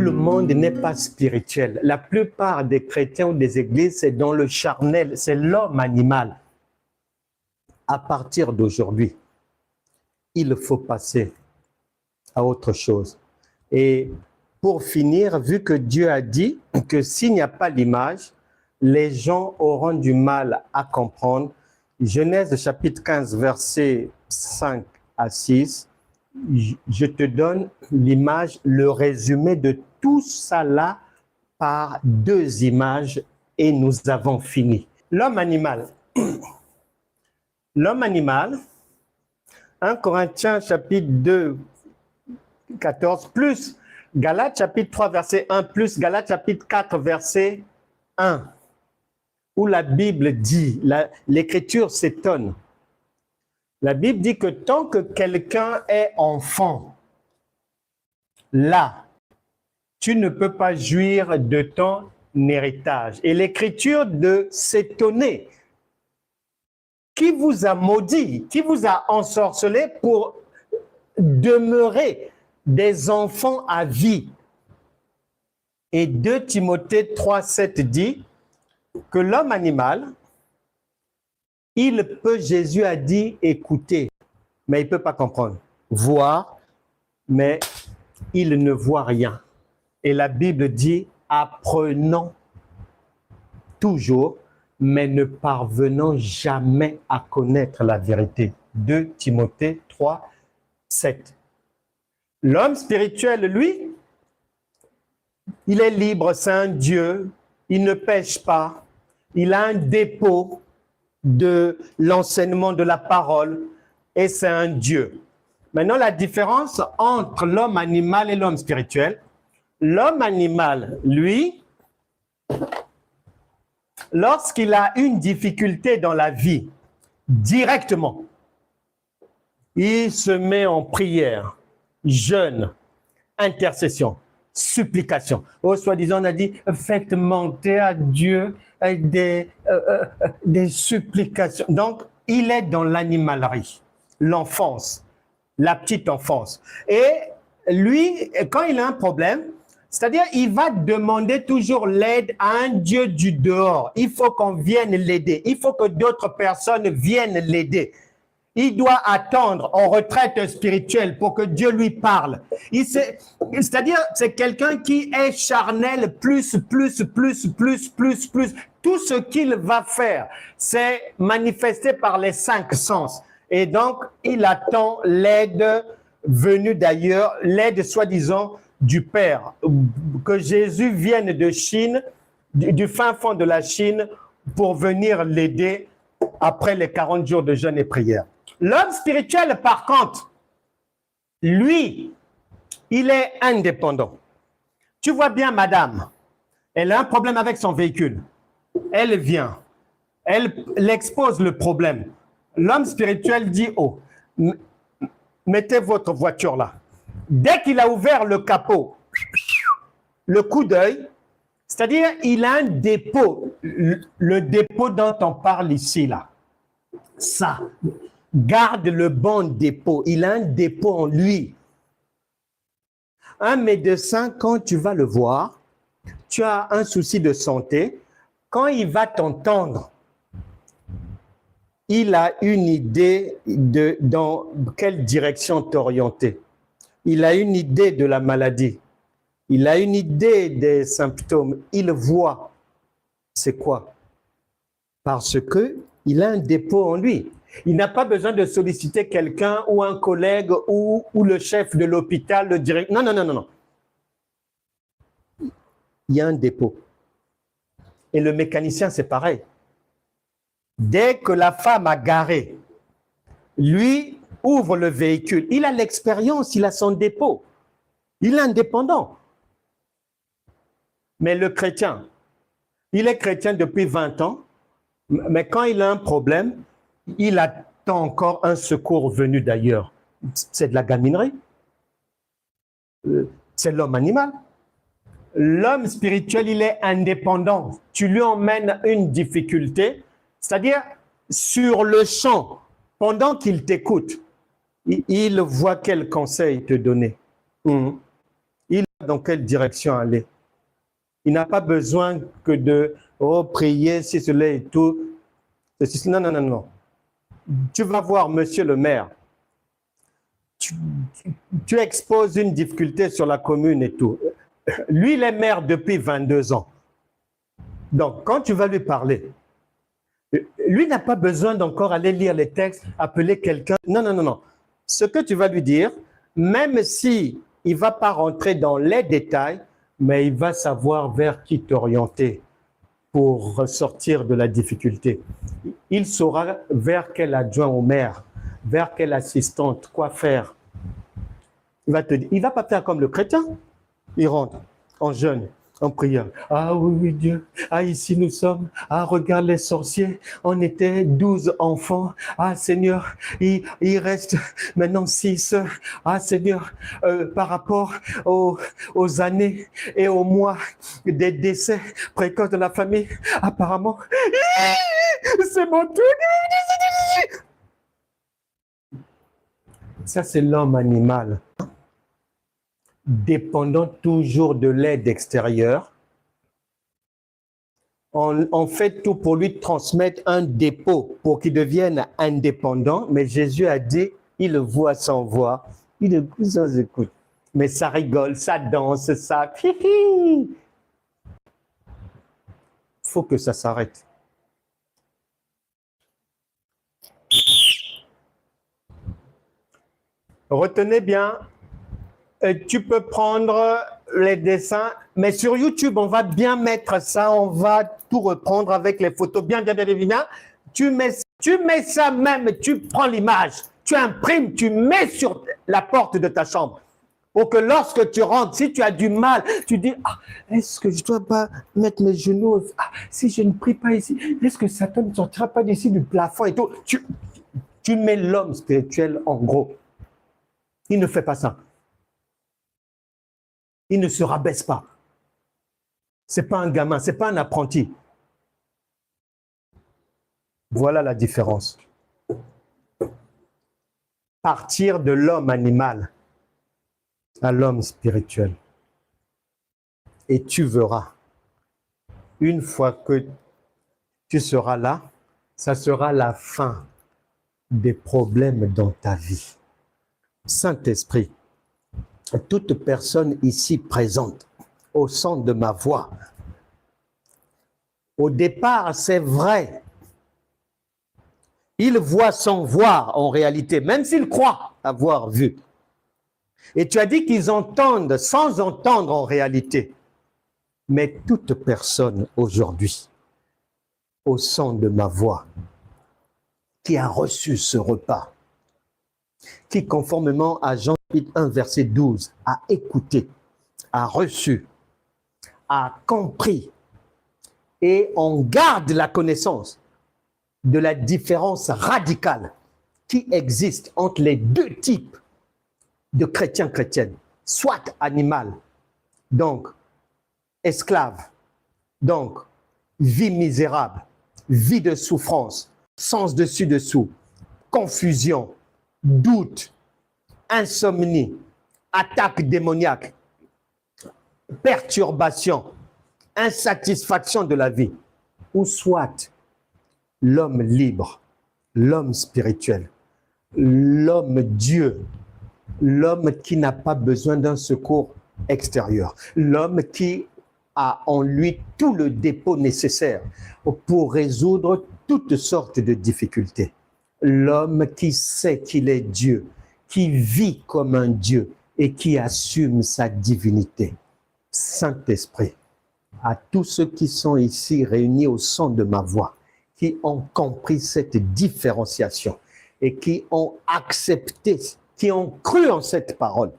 le monde n'est pas spirituel. La plupart des chrétiens ou des églises, c'est dans le charnel, c'est l'homme animal. À partir d'aujourd'hui, il faut passer à autre chose. Et pour finir, vu que Dieu a dit que s'il n'y a pas l'image, les gens auront du mal à comprendre. Genèse chapitre 15, versets 5 à 6, je te donne l'image, le résumé de tout ça là par deux images et nous avons fini. L'homme animal. L'homme animal, 1 Corinthiens chapitre 2, 14, plus Galates chapitre 3, verset 1, plus Galates chapitre 4, verset 1, où la Bible dit, l'Écriture s'étonne. La Bible dit que tant que quelqu'un est enfant, là, tu ne peux pas jouir de ton héritage. Et l'Écriture de s'étonner. Qui vous a maudit, qui vous a ensorcelé pour demeurer des enfants à vie. Et 2 Timothée 3, 7 dit que l'homme animal, il peut, Jésus a dit, écouter, mais il ne peut pas comprendre. Voir, mais il ne voit rien. Et la Bible dit, apprenons toujours, mais ne parvenons jamais à connaître la vérité. 2 Timothée 3, 7. L'homme spirituel, lui, il est libre, c'est un Dieu, il ne pêche pas, il a un dépôt de l'enseignement de la parole et c'est un Dieu. Maintenant, la différence entre l'homme animal et l'homme spirituel, l'homme animal, lui, lorsqu'il a une difficulté dans la vie, directement, il se met en prière, jeûne, intercession, supplication. Au soi-disant, on a dit, faites monter à Dieu des supplications. Donc, il est dans l'animalerie, l'enfance, la petite enfance. Et lui, quand il a un problème, c'est-à-dire, il va demander toujours l'aide à un Dieu du dehors. Il faut qu'on vienne l'aider. Il faut que d'autres personnes viennent l'aider. Il doit attendre en retraite spirituelle pour que Dieu lui parle. C'est-à-dire, c'est quelqu'un qui est charnel, plus. Tout ce qu'il va faire, c'est manifesté par les 5 sens. Et donc, il attend l'aide venue d'ailleurs, l'aide soi-disant du Père. Que Jésus vienne de Chine, du fin fond de la Chine, pour venir l'aider après les 40 jours de jeûne et prière. L'homme spirituel, par contre, lui, il est indépendant. Tu vois bien, madame, elle a un problème avec son véhicule. Elle vient, elle expose le problème. L'homme spirituel dit, oh, mettez votre voiture là. Dès qu'il a ouvert le capot, le coup d'œil, c'est-à-dire il a un dépôt, le dépôt dont on parle ici là. Ça, garde le bon dépôt, il a un dépôt en lui. Un médecin, quand tu vas le voir, tu as un souci de santé, quand il va t'entendre, il a une idée de dans quelle direction t'orienter. Il a une idée de la maladie. Il a une idée des symptômes. Il voit. C'est quoi? Parce qu'il a un dépôt en lui. Il n'a pas besoin de solliciter quelqu'un ou un collègue ou le chef de l'hôpital, le directeur. Non. Il y a un dépôt. Et le mécanicien, c'est pareil. Dès que la femme a garé, lui ouvre le véhicule. Il a l'expérience, il a son dépôt. Il est indépendant. Mais le chrétien, il est chrétien depuis 20 ans, mais quand il a un problème, il attend encore un secours venu d'ailleurs. C'est de la gaminerie. C'est l'homme animal. L'homme spirituel, il est indépendant. Tu lui emmènes une difficulté, c'est-à-dire sur le champ, pendant qu'il t'écoute, il voit quel conseil te donner. Il dans quelle direction aller. Il n'a pas besoin que de prier, si cela et tout. Non, non, non, non. Tu vas voir monsieur le maire. Tu exposes une difficulté sur la commune et tout. Lui, il est maire depuis 22 ans. Donc, quand tu vas lui parler, lui n'a pas besoin d'encore aller lire les textes, appeler quelqu'un. Non, non, non, non. Ce que tu vas lui dire, même si il ne va pas rentrer dans les détails, mais il va savoir vers qui t'orienter pour ressortir de la difficulté. Il saura vers quel adjoint au maire, vers quelle assistante, quoi faire. Il va te dire, il ne va pas faire comme le chrétien. Il rentre en jeûne, en prière. Ah oui, oui, Dieu. Ah, ici nous sommes. Ah, regarde les sorciers. On était 12 enfants. Ah, Seigneur, il reste maintenant 6. Ah, Seigneur, par rapport aux années et aux mois des décès précoces de la famille, apparemment, c'est mon tour. Ça, c'est l'homme animal. Dépendant toujours de l'aide extérieure, on fait tout pour lui transmettre un dépôt pour qu'il devienne indépendant, mais Jésus a dit, il le voit sans voix, il écoute sans écoute. Mais ça rigole, ça danse, ça... Il faut que ça s'arrête. Retenez bien, tu peux prendre les dessins, mais sur YouTube, on va bien mettre ça, on va tout reprendre avec les photos, bien. Tu mets ça même, tu prends l'image, tu imprimes, tu mets sur la porte de ta chambre. Pour que lorsque tu rentres, si tu as du mal, tu dis, ah, est-ce que je ne dois pas mettre mes genoux? Ah, si je ne prie pas ici, est-ce que Satan ne sortira pas d'ici du plafond et tout? Tu mets l'homme spirituel en gros. Il ne fait pas ça. Il ne se rabaisse pas. Ce n'est pas un gamin, ce n'est pas un apprenti. Voilà la différence. Partir de l'homme animal à l'homme spirituel. Et tu verras, une fois que tu seras là, ça sera la fin des problèmes dans ta vie. Saint-Esprit, toute personne ici présente, au son de ma voix, au départ, c'est vrai, il voit sans voir en réalité, même s'il croit avoir vu. Et tu as dit qu'ils entendent sans entendre en réalité. Mais toute personne aujourd'hui, au son de ma voix, qui a reçu ce repas, qui conformément à Jean 1, verset 12, a écouté, a reçu, a compris, et on garde la connaissance de la différence radicale qui existe entre les deux types de chrétiens-chrétiennes, soit animal, donc esclave, donc vie misérable, vie de souffrance, sens dessus-dessous, confusion, doute, insomnie, attaque démoniaque, perturbation, insatisfaction de la vie, ou soit l'homme libre, l'homme spirituel, l'homme Dieu, l'homme qui n'a pas besoin d'un secours extérieur, l'homme qui a en lui tout le dépôt nécessaire pour résoudre toutes sortes de difficultés. L'homme qui sait qu'il est Dieu, qui vit comme un Dieu et qui assume sa divinité. Saint-Esprit, à tous ceux qui sont ici réunis au son de ma voix, qui ont compris cette différenciation et qui ont accepté, qui ont cru en cette parole,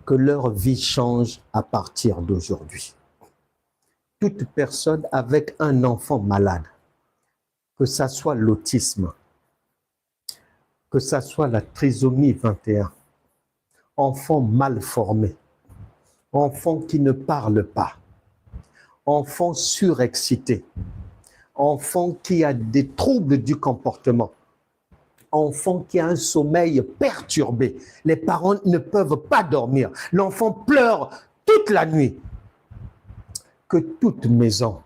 que leur vie change à partir d'aujourd'hui. Toute personne avec un enfant malade, que ça soit l'autisme, que ça soit la trisomie 21, enfant mal formé, enfant qui ne parle pas, enfant surexcité, enfant qui a des troubles du comportement, enfant qui a un sommeil perturbé. Les parents ne peuvent pas dormir. L'enfant pleure toute la nuit. Que toute maison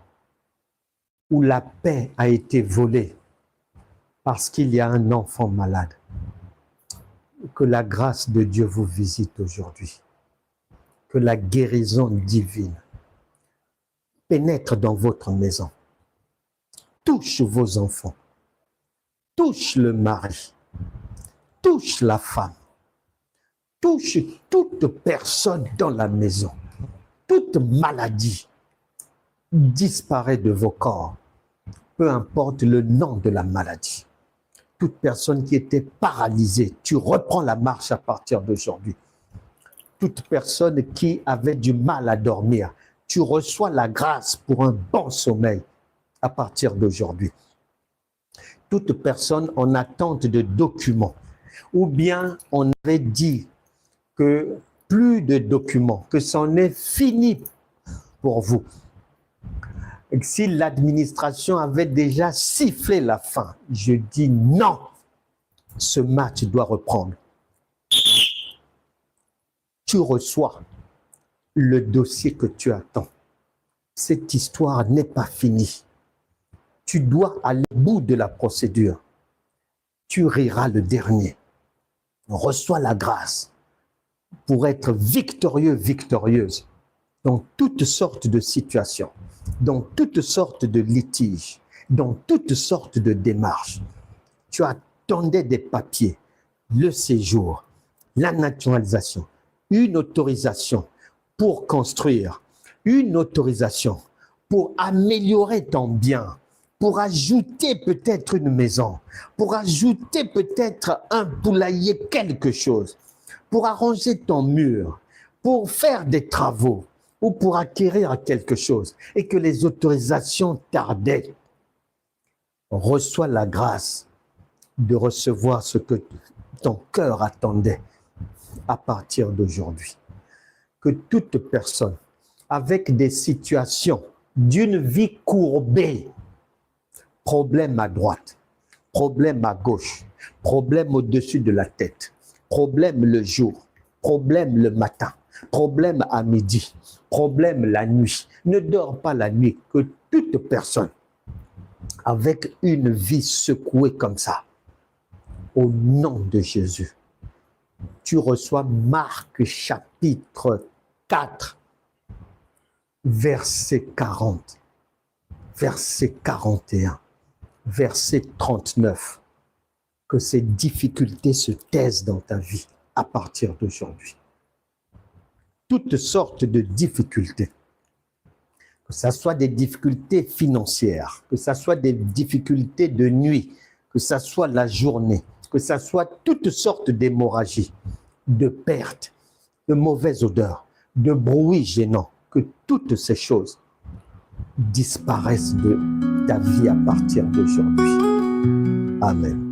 où la paix a été volée parce qu'il y a un enfant malade, que la grâce de Dieu vous visite aujourd'hui. Que la guérison divine pénètre dans votre maison. Touche vos enfants. Touche le mari. Touche la femme. Touche toute personne dans la maison. Toute maladie disparaît de vos corps. Peu importe le nom de la maladie. Toute personne qui était paralysée, tu reprends la marche à partir d'aujourd'hui. Toute personne qui avait du mal à dormir, tu reçois la grâce pour un bon sommeil à partir d'aujourd'hui. Toute personne en attente de documents, ou bien on avait dit que plus de documents, que c'en est fini pour vous. Si l'administration avait déjà sifflé la fin, je dis non, ce match doit reprendre. Tu reçois le dossier que tu attends. Cette histoire n'est pas finie. Tu dois aller au bout de la procédure. Tu riras le dernier. Reçois la grâce pour être victorieux, victorieuse dans toutes sortes de situations, dans toutes sortes de litiges, dans toutes sortes de démarches. Tu attendais des papiers, le séjour, la naturalisation, une autorisation pour construire, une autorisation pour améliorer ton bien, pour ajouter peut-être une maison, pour ajouter peut-être un poulailler, quelque chose, pour arranger ton mur, pour faire des travaux ou pour acquérir quelque chose et que les autorisations tardaient. Reçois la grâce de recevoir ce que ton cœur attendait à partir d'aujourd'hui. Que toute personne avec des situations d'une vie courbée, problème à droite, problème à gauche, problème au-dessus de la tête, problème le jour, problème le matin, problème à midi, problème la nuit. Ne dors pas la nuit. Que toute personne avec une vie secouée comme ça, au nom de Jésus, tu reçois Marc chapitre 4, verset 40, verset 41, verset 39. Que ces difficultés se taisent dans ta vie à partir d'aujourd'hui. Toutes sortes de difficultés, que ce soit des difficultés financières, que ce soit des difficultés de nuit, que ce soit la journée, que ce soit toutes sortes d'hémorragies, de pertes, de mauvaises odeurs, de bruits gênants, que toutes ces choses disparaissent de ta vie à partir d'aujourd'hui. Amen.